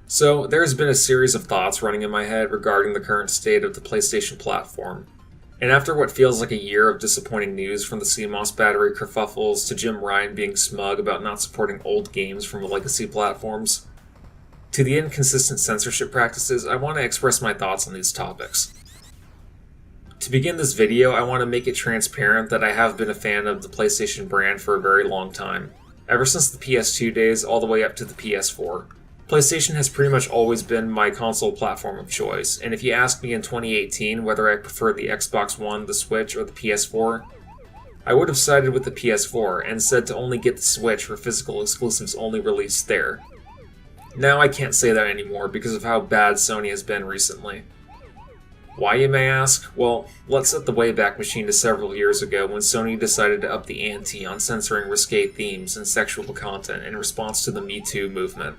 So, there's been a series of thoughts running in my head regarding the current state of the PlayStation platform. And after what feels like a year of disappointing news from the CMOS battery kerfuffles to Jim Ryan being smug about not supporting old games from legacy platforms, to the inconsistent censorship practices, I want to express my thoughts on these topics. To begin this video, I want to make it transparent that I have been a fan of the PlayStation brand for a very long time, ever since the PS2 days all the way up to the PS4. PlayStation has pretty much always been my console platform of choice, and if you asked me in 2018 whether I preferred the Xbox One, the Switch, or the PS4, I would have sided with the PS4 and said to only get the Switch for physical exclusives only released there. Now I can't say that anymore because of how bad Sony has been recently. Why, you may ask? Well, let's set the Wayback Machine to several years ago when Sony decided to up the ante on censoring risque themes and sexual content in response to the Me Too movement.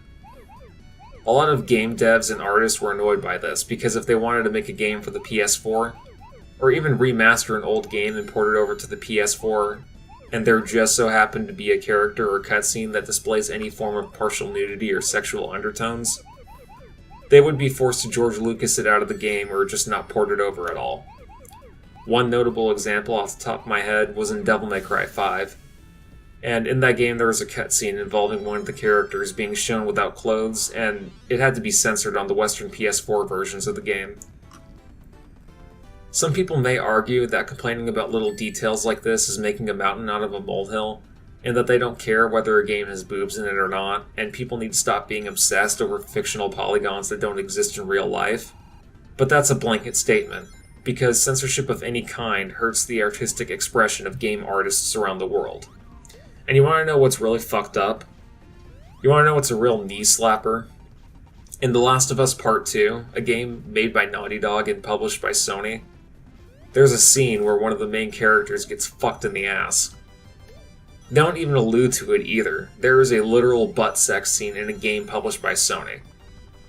A lot of game devs and artists were annoyed by this because if they wanted to make a game for the PS4, or even remaster an old game and port it over to the PS4, and there just so happened to be a character or cutscene that displays any form of partial nudity or sexual undertones, they would be forced to George Lucas it out of the game or just not port it over at all. One notable example off the top of my head was in Devil May Cry 5. And in that game there was a cutscene involving one of the characters being shown without clothes, and it had to be censored on the Western PS4 versions of the game. Some people may argue that complaining about little details like this is making a mountain out of a molehill, and that they don't care whether a game has boobs in it or not, and people need to stop being obsessed over fictional polygons that don't exist in real life. But that's a blanket statement, because censorship of any kind hurts the artistic expression of game artists around the world. And you want to know what's really fucked up? You want to know what's a real knee slapper? In The Last of Us Part 2, a game made by Naughty Dog and published by Sony, there's a scene where one of the main characters gets fucked in the ass. They don't even allude to it either. There is a literal butt sex scene in a game published by Sony.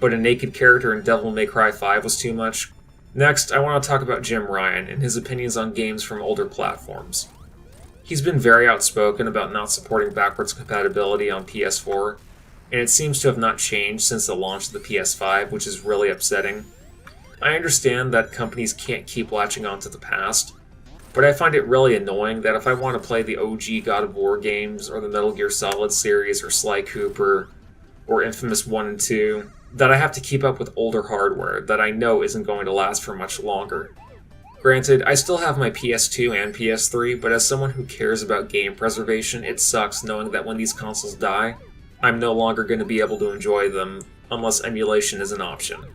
But a naked character in Devil May Cry 5 was too much. Next, I want to talk about Jim Ryan and his opinions on games from older platforms. He's been very outspoken about not supporting backwards compatibility on PS4, and it seems to have not changed since the launch of the PS5, which is really upsetting. I understand that companies can't keep latching onto the past, but I find it really annoying that if I want to play the OG God of War games, or the Metal Gear Solid series, or Sly Cooper, or Infamous 1 and 2, that I have to keep up with older hardware that I know isn't going to last for much longer. Granted, I still have my PS2 and PS3, but as someone who cares about game preservation, it sucks knowing that when these consoles die, I'm no longer going to be able to enjoy them unless emulation is an option.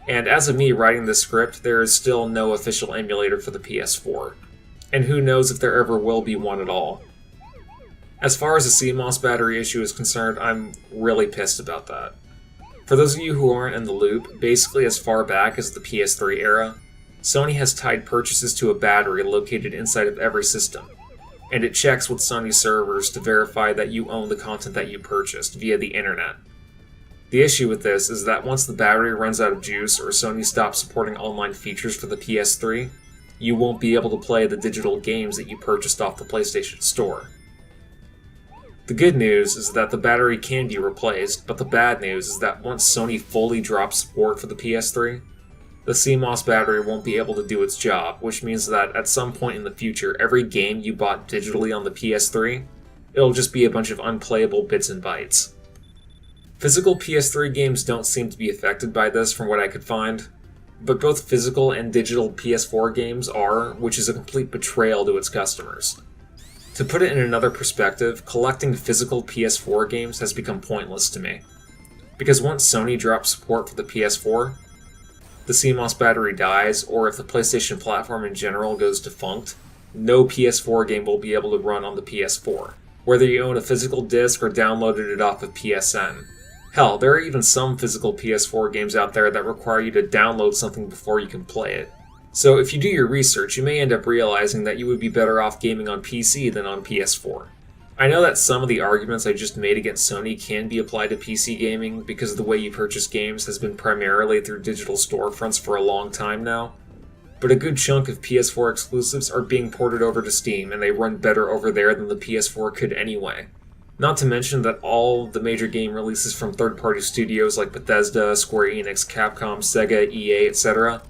And as of me writing this script, there is still no official emulator for the PS4, and who knows if there ever will be one at all. As far as the CMOS battery issue is concerned, I'm really pissed about that. For those of you who aren't in the loop, basically as far back as the PS3 era, Sony has tied purchases to a battery located inside of every system, and it checks with Sony servers to verify that you own the content that you purchased via the internet. The issue with this is that once the battery runs out of juice or Sony stops supporting online features for the PS3, you won't be able to play the digital games that you purchased off the PlayStation Store. The good news is that the battery can be replaced, but the bad news is that once Sony fully drops support for the PS3, the CMOS battery won't be able to do its job, which means that at some point in the future, every game you bought digitally on the PS3, it'll just be a bunch of unplayable bits and bytes. Physical PS3 games don't seem to be affected by this from what I could find, but both physical and digital PS4 games are, which is a complete betrayal to its customers. To put it in another perspective, collecting physical PS4 games has become pointless to me. Because once Sony drops support for the PS4, the CMOS battery dies, or if the PlayStation platform in general goes defunct, no PS4 game will be able to run on the PS4, whether you own a physical disc or downloaded it off of PSN. Hell, there are even some physical PS4 games out there that require you to download something before you can play it. So if you do your research, you may end up realizing that you would be better off gaming on PC than on PS4. I know that some of the arguments I just made against Sony can be applied to PC gaming because the way you purchase games has been primarily through digital storefronts for a long time now, but a good chunk of PS4 exclusives are being ported over to Steam and they run better over there than the PS4 could anyway. Not to mention that all the major game releases from third-party studios like Bethesda, Square Enix, Capcom, Sega, EA, etc.,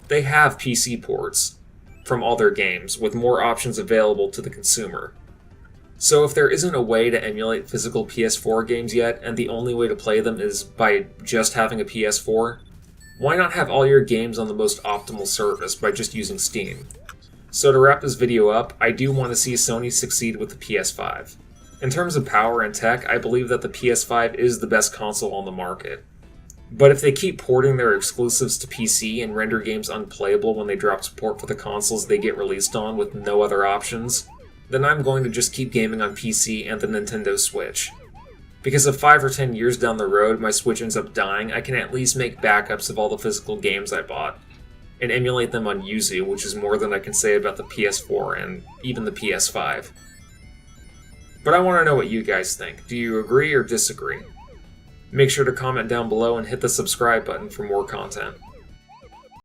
they have PC ports from all their games, with more options available to the consumer. So if there isn't a way to emulate physical PS4 games yet, and the only way to play them is by just having a PS4, why not have all your games on the most optimal service by just using Steam? So to wrap this video up, I do want to see Sony succeed with the PS5. In terms of power and tech, I believe that the PS5 is the best console on the market. But if they keep porting their exclusives to PC and render games unplayable when they drop support for the consoles they get released on with no other options, then I'm going to just keep gaming on PC and the Nintendo Switch. Because if 5 or 10 years down the road my Switch ends up dying, I can at least make backups of all the physical games I bought, and emulate them on Yuzu, which is more than I can say about the PS4 and even the PS5. But I want to know what you guys think. Do you agree or disagree? Make sure to comment down below and hit the subscribe button for more content.